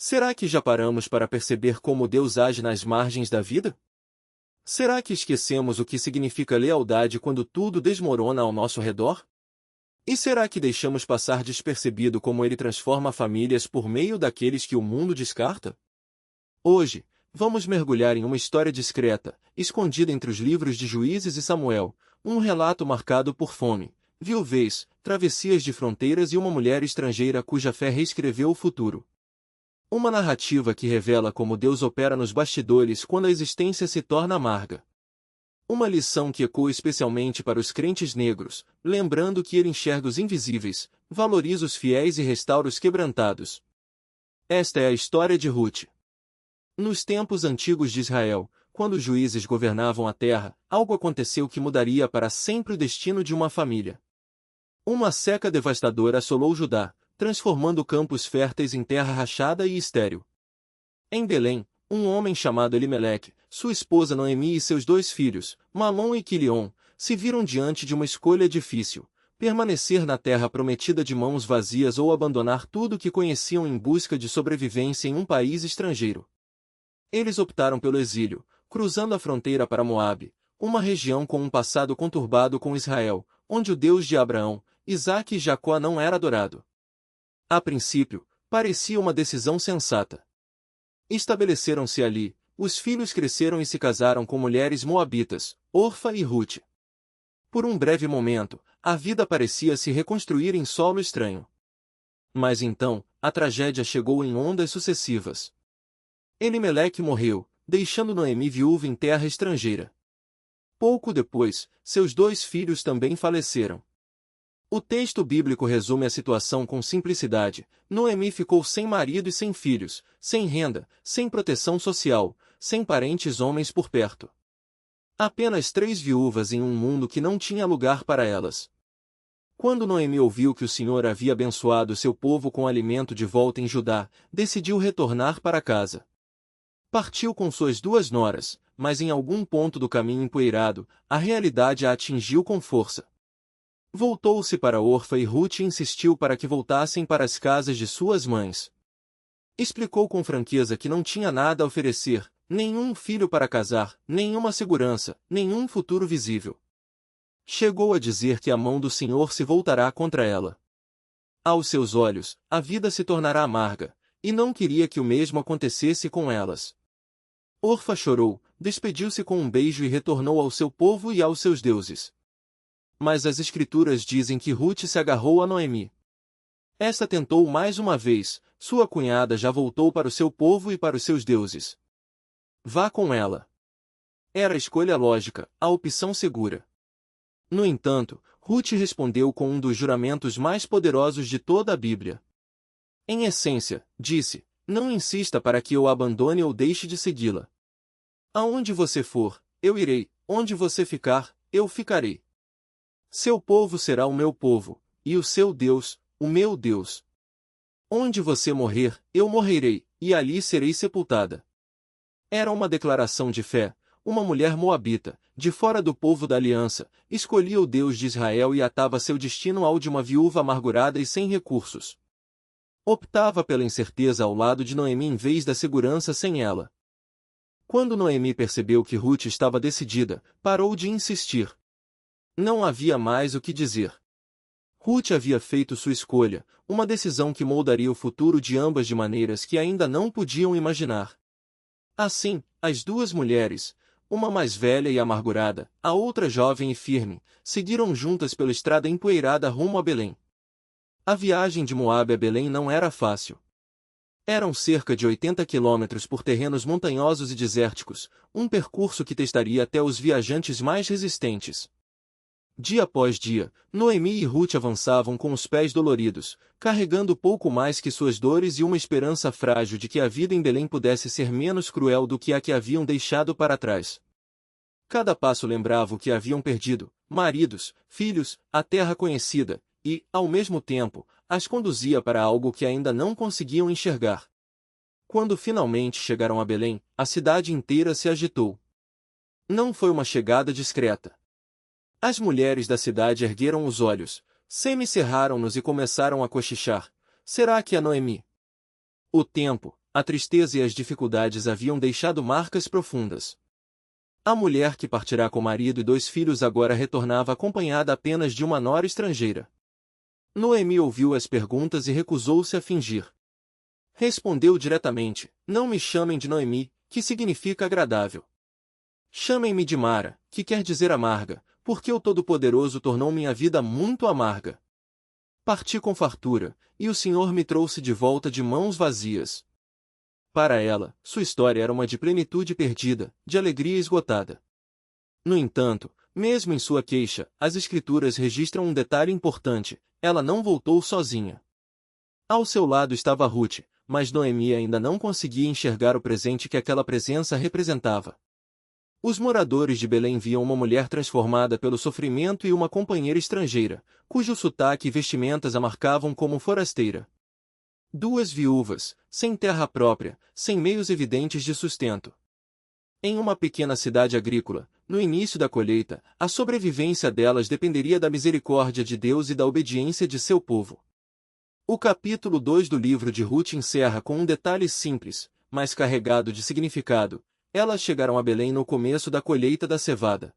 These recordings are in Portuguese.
Será que já paramos para perceber como Deus age nas margens da vida? Será que esquecemos o que significa lealdade quando tudo desmorona ao nosso redor? E será que deixamos passar despercebido como Ele transforma famílias por meio daqueles que o mundo descarta? Hoje, vamos mergulhar em uma história discreta, escondida entre os livros de Juízes e Samuel, um relato marcado por fome, viuvez, travessias de fronteiras e uma mulher estrangeira cuja fé reescreveu o futuro. Uma narrativa que revela como Deus opera nos bastidores quando a existência se torna amarga. Uma lição que ecoa especialmente para os crentes negros, lembrando que Ele enxerga os invisíveis, valoriza os fiéis e restaura os quebrantados. Esta é a história de Ruth. Nos tempos antigos de Israel, quando os juízes governavam a terra, algo aconteceu que mudaria para sempre o destino de uma família. Uma seca devastadora assolou Judá, transformando campos férteis em terra rachada e estéril. Em Belém, um homem chamado Elimeleque, sua esposa Noemi e seus dois filhos, Malom e Quilion, se viram diante de uma escolha difícil: permanecer na terra prometida de mãos vazias ou abandonar tudo o que conheciam em busca de sobrevivência em um país estrangeiro. Eles optaram pelo exílio, cruzando a fronteira para Moabe, uma região com um passado conturbado com Israel, onde o Deus de Abraão, Isaque e Jacó não era adorado. A princípio, parecia uma decisão sensata. Estabeleceram-se ali, os filhos cresceram e se casaram com mulheres moabitas, Orfa e Ruth. Por um breve momento, a vida parecia se reconstruir em solo estranho. Mas então, a tragédia chegou em ondas sucessivas. Elimeleque morreu, deixando Noemi viúva em terra estrangeira. Pouco depois, seus dois filhos também faleceram. O texto bíblico resume a situação com simplicidade: Noemi ficou sem marido e sem filhos, sem renda, sem proteção social, sem parentes homens por perto. Apenas 3 viúvas em um mundo que não tinha lugar para elas. Quando Noemi ouviu que o Senhor havia abençoado seu povo com alimento de volta em Judá, decidiu retornar para casa. Partiu com suas 2 noras, mas em algum ponto do caminho empoeirado, a realidade a atingiu com força. Voltou-se para Orfa e Ruth e insistiu para que voltassem para as casas de suas mães. Explicou com franqueza que não tinha nada a oferecer, nenhum filho para casar, nenhuma segurança, nenhum futuro visível. Chegou a dizer que a mão do Senhor se voltará contra ela. Aos seus olhos, a vida se tornará amarga, e não queria que o mesmo acontecesse com elas. Orfa chorou, despediu-se com um beijo e retornou ao seu povo e aos seus deuses. Mas as Escrituras dizem que Ruth se agarrou a Noemi. Esta tentou mais uma vez, sua cunhada já voltou para o seu povo e para os seus deuses. Vá com ela. Era a escolha lógica, a opção segura. No entanto, Ruth respondeu com um dos juramentos mais poderosos de toda a Bíblia. Em essência, disse: não insista para que eu abandone ou deixe de segui-la. Aonde você for, eu irei; onde você ficar, eu ficarei. Seu povo será o meu povo, e o seu Deus, o meu Deus. Onde você morrer, eu morrerei, e ali serei sepultada. Era uma declaração de fé. Uma mulher moabita, de fora do povo da aliança, escolhia o Deus de Israel e atava seu destino ao de uma viúva amargurada e sem recursos. Optava pela incerteza ao lado de Noemi em vez da segurança sem ela. Quando Noemi percebeu que Ruth estava decidida, parou de insistir. Não havia mais o que dizer. Ruth havia feito sua escolha, uma decisão que moldaria o futuro de ambas de maneiras que ainda não podiam imaginar. Assim, as 2 mulheres, uma mais velha e amargurada, a outra jovem e firme, seguiram juntas pela estrada empoeirada rumo a Belém. A viagem de Moabe a Belém não era fácil. Eram cerca de 80 quilômetros por terrenos montanhosos e desérticos, um percurso que testaria até os viajantes mais resistentes. Dia após dia, Noemi e Ruth avançavam com os pés doloridos, carregando pouco mais que suas dores e uma esperança frágil de que a vida em Belém pudesse ser menos cruel do que a que haviam deixado para trás. Cada passo lembrava o que haviam perdido: maridos, filhos, a terra conhecida, e, ao mesmo tempo, as conduzia para algo que ainda não conseguiam enxergar. Quando finalmente chegaram a Belém, a cidade inteira se agitou. Não foi uma chegada discreta. As mulheres da cidade ergueram os olhos, semicerraram-nos e começaram a cochichar: será que é Noemi? O tempo, a tristeza e as dificuldades haviam deixado marcas profundas. A mulher que partirá com o marido e 2 filhos agora retornava acompanhada apenas de uma nora estrangeira. Noemi ouviu as perguntas e recusou-se a fingir. Respondeu diretamente: não me chamem de Noemi, que significa agradável. Chamem-me de Mara, que quer dizer amarga, porque o Todo-Poderoso tornou minha vida muito amarga. Parti com fartura, e o Senhor me trouxe de volta de mãos vazias. Para ela, sua história era uma de plenitude perdida, de alegria esgotada. No entanto, mesmo em sua queixa, as Escrituras registram um detalhe importante: ela não voltou sozinha. Ao seu lado estava Ruth, mas Noemi ainda não conseguia enxergar o presente que aquela presença representava. Os moradores de Belém viam uma mulher transformada pelo sofrimento e uma companheira estrangeira, cujo sotaque e vestimentas a marcavam como forasteira. 2 viúvas, sem terra própria, sem meios evidentes de sustento. Em uma pequena cidade agrícola, no início da colheita, a sobrevivência delas dependeria da misericórdia de Deus e da obediência de seu povo. O capítulo 2 do livro de Ruth encerra com um detalhe simples, mas carregado de significado. Elas chegaram a Belém no começo da colheita da cevada.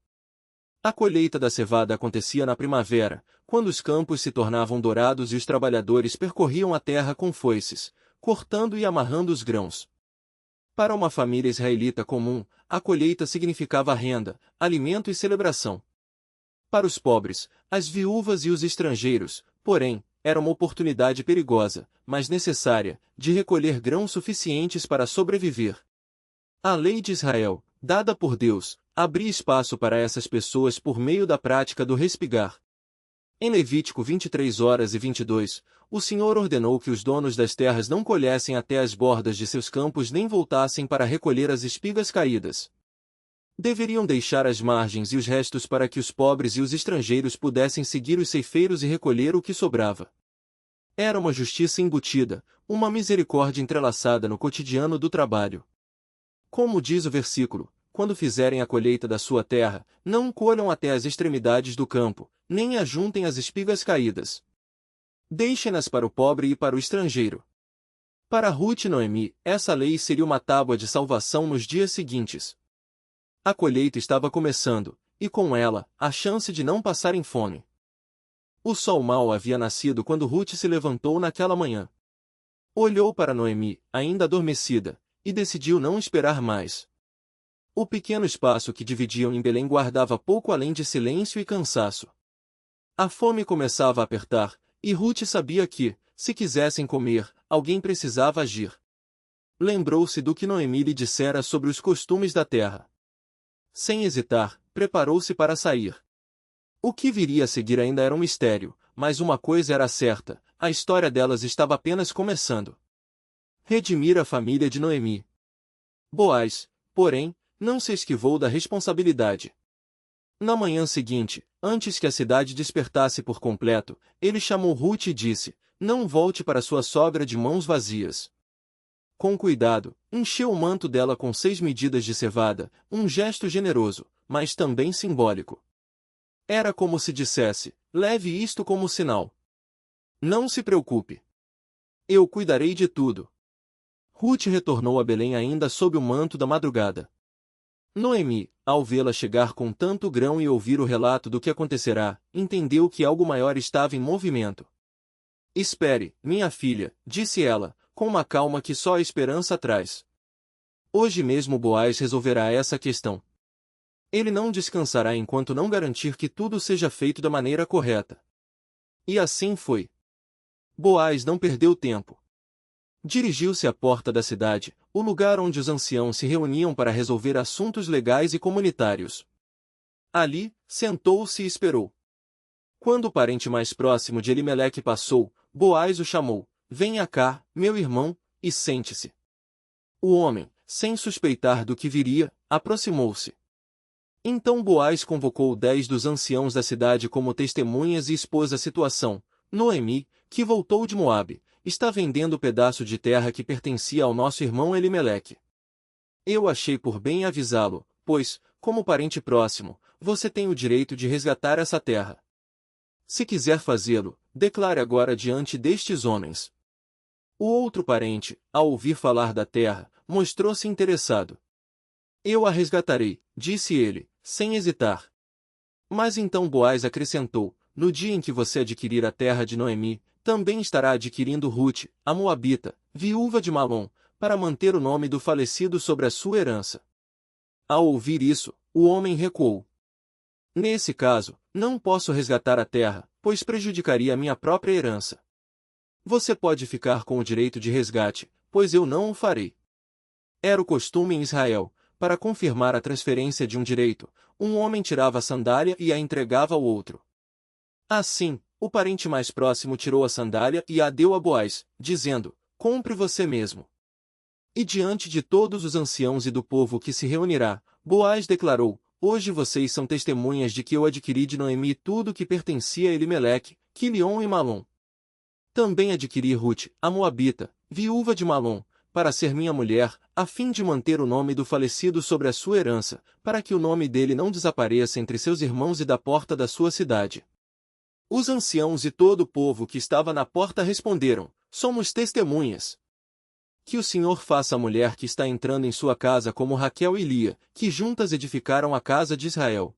A colheita da cevada acontecia na primavera, quando os campos se tornavam dourados e os trabalhadores percorriam a terra com foices, cortando e amarrando os grãos. Para uma família israelita comum, a colheita significava renda, alimento e celebração. Para os pobres, as viúvas e os estrangeiros, porém, era uma oportunidade perigosa, mas necessária, de recolher grãos suficientes para sobreviver. A lei de Israel, dada por Deus, abria espaço para essas pessoas por meio da prática do respigar. Em Levítico 23:22, o Senhor ordenou que os donos das terras não colhessem até as bordas de seus campos nem voltassem para recolher as espigas caídas. Deveriam deixar as margens e os restos para que os pobres e os estrangeiros pudessem seguir os ceifeiros e recolher o que sobrava. Era uma justiça embutida, uma misericórdia entrelaçada no cotidiano do trabalho. Como diz o versículo, quando fizerem a colheita da sua terra, não colham até as extremidades do campo, nem ajuntem as espigas caídas. Deixem-nas para o pobre e para o estrangeiro. Para Ruth e Noemi, essa lei seria uma tábua de salvação nos dias seguintes. A colheita estava começando, e com ela, a chance de não passarem fome. O sol mau havia nascido quando Ruth se levantou naquela manhã. Olhou para Noemi, ainda adormecida, e decidiu não esperar mais. O pequeno espaço que dividiam em Belém guardava pouco além de silêncio e cansaço. A fome começava a apertar, e Ruth sabia que, se quisessem comer, alguém precisava agir. Lembrou-se do que Noemi lhe dissera sobre os costumes da terra. Sem hesitar, preparou-se para sair. O que viria a seguir ainda era um mistério, mas uma coisa era certa: a história delas estava apenas começando. Redimir a família de Noemi. Boaz, porém, não se esquivou da responsabilidade. Na manhã seguinte, antes que a cidade despertasse por completo, ele chamou Ruth e disse: não volte para sua sogra de mãos vazias. Com cuidado, encheu o manto dela com 6 medidas de cevada, um gesto generoso, mas também simbólico. Era como se dissesse: leve isto como sinal. Não se preocupe. Eu cuidarei de tudo. Ruth retornou a Belém ainda sob o manto da madrugada. Noemi, ao vê-la chegar com tanto grão e ouvir o relato do que acontecerá, entendeu que algo maior estava em movimento. Espere, minha filha, disse ela, com uma calma que só a esperança traz. Hoje mesmo Boaz resolverá essa questão. Ele não descansará enquanto não garantir que tudo seja feito da maneira correta. E assim foi. Boaz não perdeu tempo. Dirigiu-se à porta da cidade, o lugar onde os anciãos se reuniam para resolver assuntos legais e comunitários. Ali, sentou-se e esperou. Quando o parente mais próximo de Elimeleque passou, Boaz o chamou: venha cá, meu irmão, e sente-se. O homem, sem suspeitar do que viria, aproximou-se. Então Boaz convocou 10 dos anciãos da cidade como testemunhas e expôs a situação. Noemi, que voltou de Moabe, está vendendo o pedaço de terra que pertencia ao nosso irmão Elimeleque. Eu achei por bem avisá-lo, pois, como parente próximo, você tem o direito de resgatar essa terra. Se quiser fazê-lo, declare agora diante destes homens. O outro parente, ao ouvir falar da terra, mostrou-se interessado. Eu a resgatarei, disse ele, sem hesitar. Mas então Boaz acrescentou, no dia em que você adquirir a terra de Noemi, também estará adquirindo Rute, a Moabita, viúva de Malom, para manter o nome do falecido sobre a sua herança. Ao ouvir isso, o homem recuou. Nesse caso, não posso resgatar a terra, pois prejudicaria a minha própria herança. Você pode ficar com o direito de resgate, pois eu não o farei. Era o costume em Israel, para confirmar a transferência de um direito, um homem tirava a sandália e a entregava ao outro. Assim, o parente mais próximo tirou a sandália e a deu a Boaz, dizendo, compre você mesmo. E diante de todos os anciãos e do povo que se reunirá, Boaz declarou, hoje vocês são testemunhas de que eu adquiri de Noemi tudo o que pertencia a Elimeleque, Quilion e Malom. Também adquiri Rute, a Moabita, viúva de Malom, para ser minha mulher, a fim de manter o nome do falecido sobre a sua herança, para que o nome dele não desapareça entre seus irmãos e da porta da sua cidade. Os anciãos e todo o povo que estava na porta responderam, somos testemunhas. Que o Senhor faça a mulher que está entrando em sua casa como Raquel e Lia, que juntas edificaram a casa de Israel.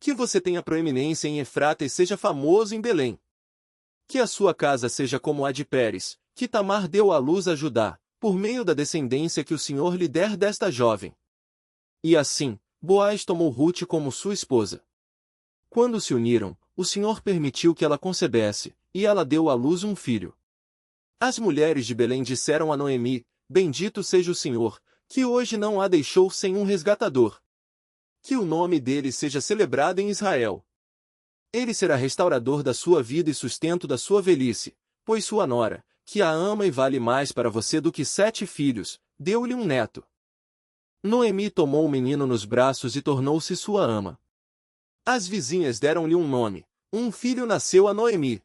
Que você tenha proeminência em Efrata e seja famoso em Belém. Que a sua casa seja como a de Pérez, que Tamar deu à luz a Judá, por meio da descendência que o Senhor lhe der desta jovem. E assim, Boaz tomou Rute como sua esposa. Quando se uniram, o Senhor permitiu que ela concebesse, e ela deu à luz um filho. As mulheres de Belém disseram a Noemi, bendito seja o Senhor, que hoje não a deixou sem um resgatador. Que o nome dele seja celebrado em Israel. Ele será restaurador da sua vida e sustento da sua velhice, pois sua nora, que a ama e vale mais para você do que 7 filhos, deu-lhe um neto. Noemi tomou o menino nos braços e tornou-se sua ama. As vizinhas deram-lhe um nome, um filho nasceu a Noemi.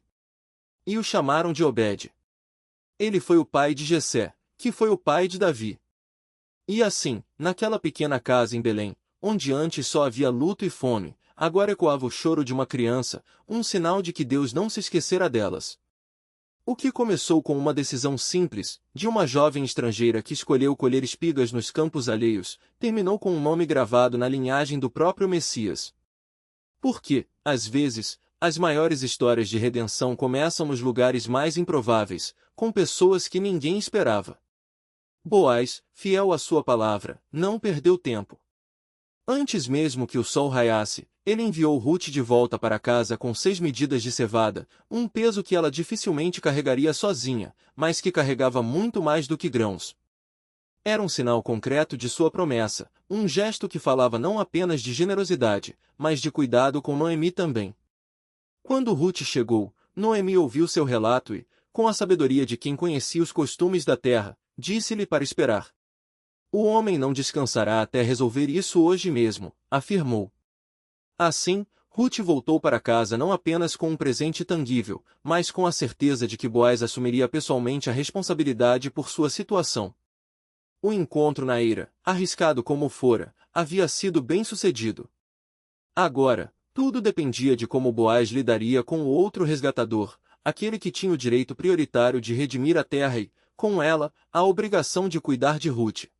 E o chamaram de Obed. Ele foi o pai de Jessé, que foi o pai de Davi. E assim, naquela pequena casa em Belém, onde antes só havia luto e fome, agora ecoava o choro de uma criança, um sinal de que Deus não se esquecera delas. O que começou com uma decisão simples, de uma jovem estrangeira que escolheu colher espigas nos campos alheios, terminou com um nome gravado na linhagem do próprio Messias. Porque, às vezes, as maiores histórias de redenção começam nos lugares mais improváveis, com pessoas que ninguém esperava. Boaz, fiel à sua palavra, não perdeu tempo. Antes mesmo que o sol raiasse, ele enviou Rute de volta para casa com 6 medidas de cevada, um peso que ela dificilmente carregaria sozinha, mas que carregava muito mais do que grãos. Era um sinal concreto de sua promessa, um gesto que falava não apenas de generosidade, mas de cuidado com Noemi também. Quando Rute chegou, Noemi ouviu seu relato e, com a sabedoria de quem conhecia os costumes da terra, disse-lhe para esperar. O homem não descansará até resolver isso hoje mesmo, afirmou. Assim, Rute voltou para casa não apenas com um presente tangível, mas com a certeza de que Boaz assumiria pessoalmente a responsabilidade por sua situação. O encontro na eira, arriscado como fora, havia sido bem-sucedido. Agora, tudo dependia de como Boaz lidaria com o outro resgatador, aquele que tinha o direito prioritário de redimir a terra e, com ela, a obrigação de cuidar de Rute.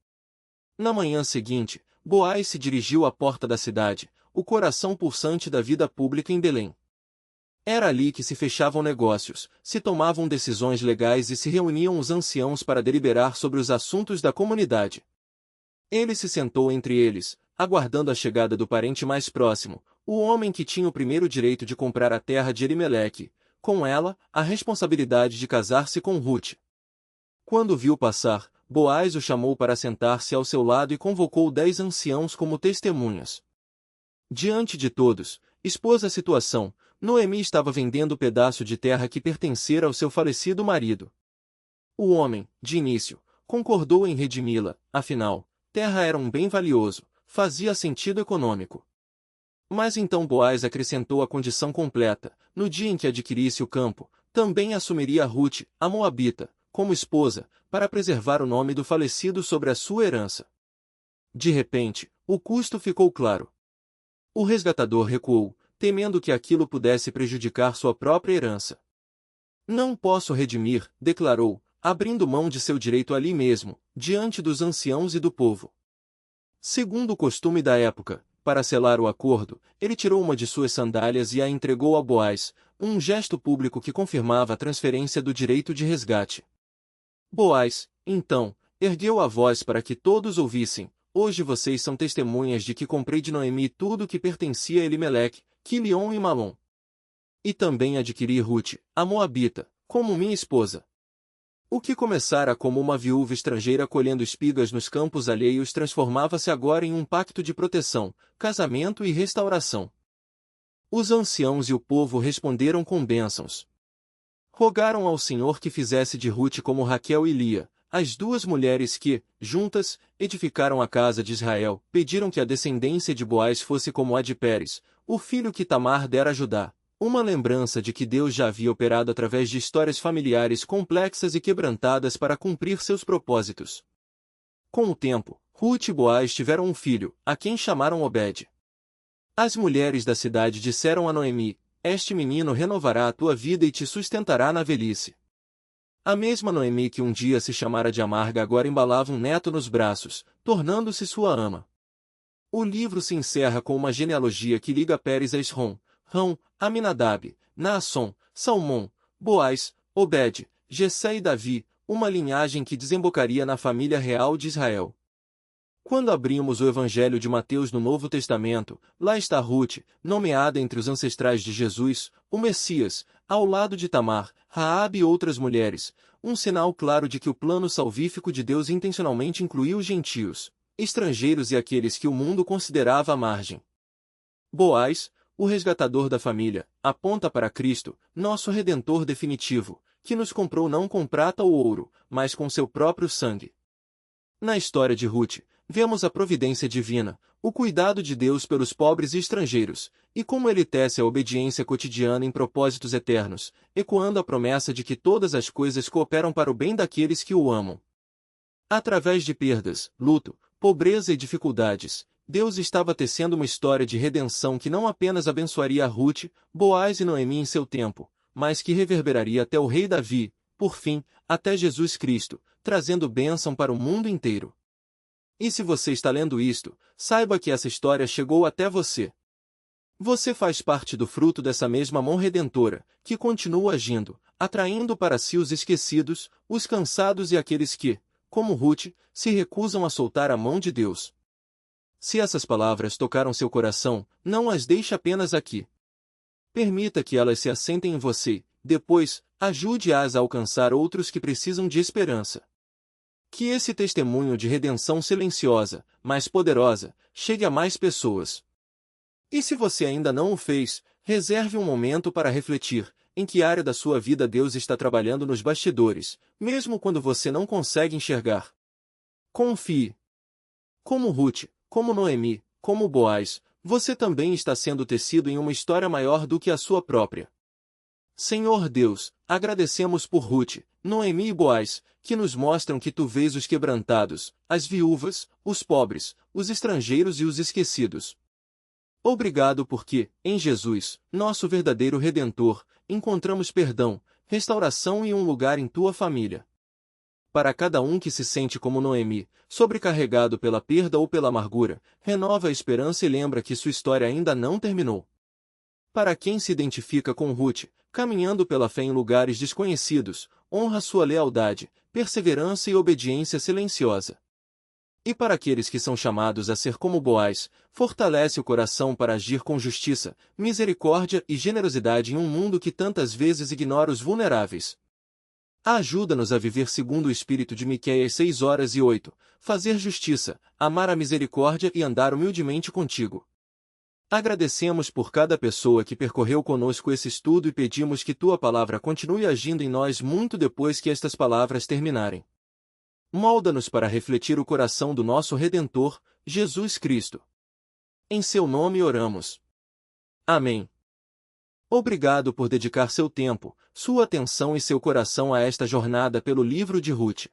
Na manhã seguinte, Boaz se dirigiu à porta da cidade, o coração pulsante da vida pública em Belém. Era ali que se fechavam negócios, se tomavam decisões legais e se reuniam os anciãos para deliberar sobre os assuntos da comunidade. Ele se sentou entre eles, aguardando a chegada do parente mais próximo, o homem que tinha o primeiro direito de comprar a terra de Elimeleque, com ela, a responsabilidade de casar-se com Rute. Quando o viu passar, Boaz o chamou para sentar-se ao seu lado e convocou 10 anciãos como testemunhas. Diante de todos, expôs a situação. Noemi estava vendendo o pedaço de terra que pertencera ao seu falecido marido. O homem, de início, concordou em redimi-la, afinal, terra era um bem valioso, fazia sentido econômico. Mas então Boaz acrescentou a condição completa: no dia em que adquirisse o campo, também assumiria Rute, a Moabita, como esposa, para preservar o nome do falecido sobre a sua herança. De repente, o custo ficou claro. O resgatador recuou, temendo que aquilo pudesse prejudicar sua própria herança. Não posso redimir, declarou, abrindo mão de seu direito ali mesmo, diante dos anciãos e do povo. Segundo o costume da época, para selar o acordo, ele tirou uma de suas sandálias e a entregou a Boaz, um gesto público que confirmava a transferência do direito de resgate. Boaz, então, ergueu a voz para que todos ouvissem: hoje vocês são testemunhas de que comprei de Noemi tudo o que pertencia a Elimeleque, Quilion e Malom. E também adquiri Rute, a Moabita, como minha esposa. O que começara como uma viúva estrangeira colhendo espigas nos campos alheios transformava-se agora em um pacto de proteção, casamento e restauração. Os anciãos e o povo responderam com bênçãos. Rogaram ao Senhor que fizesse de Rute como Raquel e Lia, as duas mulheres que, juntas, edificaram a casa de Israel. Pediram que a descendência de Boaz fosse como a de Pérez, o filho que Tamar dera a Judá, uma lembrança de que Deus já havia operado através de histórias familiares complexas e quebrantadas para cumprir seus propósitos. Com o tempo, Rute e Boaz tiveram um filho, a quem chamaram Obed. As mulheres da cidade disseram a Noemi: este menino renovará a tua vida e te sustentará na velhice. A mesma Noemi que um dia se chamara de amarga agora embalava um neto nos braços, tornando-se sua ama. O livro se encerra com uma genealogia que liga Pérez a Esrom, Rão, Aminadab, Naasson, Salmão, Boaz, Obed, Jessé e Davi, uma linhagem que desembocaria na família real de Israel. Quando abrimos o Evangelho de Mateus no Novo Testamento, lá está Rute, nomeada entre os ancestrais de Jesus, o Messias, ao lado de Tamar, Raabe e outras mulheres, um sinal claro de que o plano salvífico de Deus intencionalmente incluiu os gentios, estrangeiros e aqueles que o mundo considerava à margem. Boaz, o resgatador da família, aponta para Cristo, nosso Redentor definitivo, que nos comprou não com prata ou ouro, mas com seu próprio sangue. Na história de Rute, vemos a providência divina, o cuidado de Deus pelos pobres e estrangeiros, e como ele tece a obediência cotidiana em propósitos eternos, ecoando a promessa de que todas as coisas cooperam para o bem daqueles que o amam. Através de perdas, luto, pobreza e dificuldades, Deus estava tecendo uma história de redenção que não apenas abençoaria Rute, Boaz e Noemi em seu tempo, mas que reverberaria até o rei Davi, por fim, até Jesus Cristo, trazendo bênção para o mundo inteiro. E se você está lendo isto, saiba que essa história chegou até você. Você faz parte do fruto dessa mesma mão redentora, que continua agindo, atraindo para si os esquecidos, os cansados e aqueles que, como Rute, se recusam a soltar a mão de Deus. Se essas palavras tocaram seu coração, não as deixe apenas aqui. Permita que elas se assentem em você, depois, ajude-as a alcançar outros que precisam de esperança. Que esse testemunho de redenção silenciosa, mas poderosa, chegue a mais pessoas. E se você ainda não o fez, reserve um momento para refletir, em que área da sua vida Deus está trabalhando nos bastidores, mesmo quando você não consegue enxergar. Confie. Como Rute, como Noemi, como Boaz, você também está sendo tecido em uma história maior do que a sua própria. Senhor Deus, agradecemos por Rute, Noemi e Boaz, que nos mostram que tu vês os quebrantados, as viúvas, os pobres, os estrangeiros e os esquecidos. Obrigado porque, em Jesus, nosso verdadeiro Redentor, encontramos perdão, restauração e um lugar em tua família. Para cada um que se sente como Noemi, sobrecarregado pela perda ou pela amargura, renova a esperança e lembra que sua história ainda não terminou. Para quem se identifica com Rute, caminhando pela fé em lugares desconhecidos, honra sua lealdade, perseverança e obediência silenciosa. E para aqueles que são chamados a ser como Boaz, fortalece o coração para agir com justiça, misericórdia e generosidade em um mundo que tantas vezes ignora os vulneráveis. Ajuda-nos a viver segundo o espírito de Miqueias 6:8, fazer justiça, amar a misericórdia e andar humildemente contigo. Agradecemos por cada pessoa que percorreu conosco esse estudo e pedimos que tua palavra continue agindo em nós muito depois que estas palavras terminarem. Molda-nos para refletir o coração do nosso Redentor, Jesus Cristo. Em seu nome oramos. Amém. Obrigado por dedicar seu tempo, sua atenção e seu coração a esta jornada pelo livro de Rute.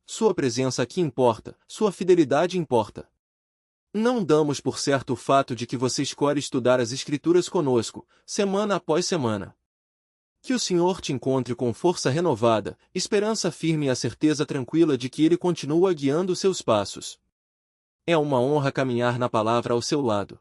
Sua presença aqui importa, sua fidelidade importa. Não damos por certo o fato de que você escolhe estudar as Escrituras conosco, semana após semana. Que o Senhor te encontre com força renovada, esperança firme e a certeza tranquila de que Ele continua guiando seus passos. É uma honra caminhar na palavra ao seu lado.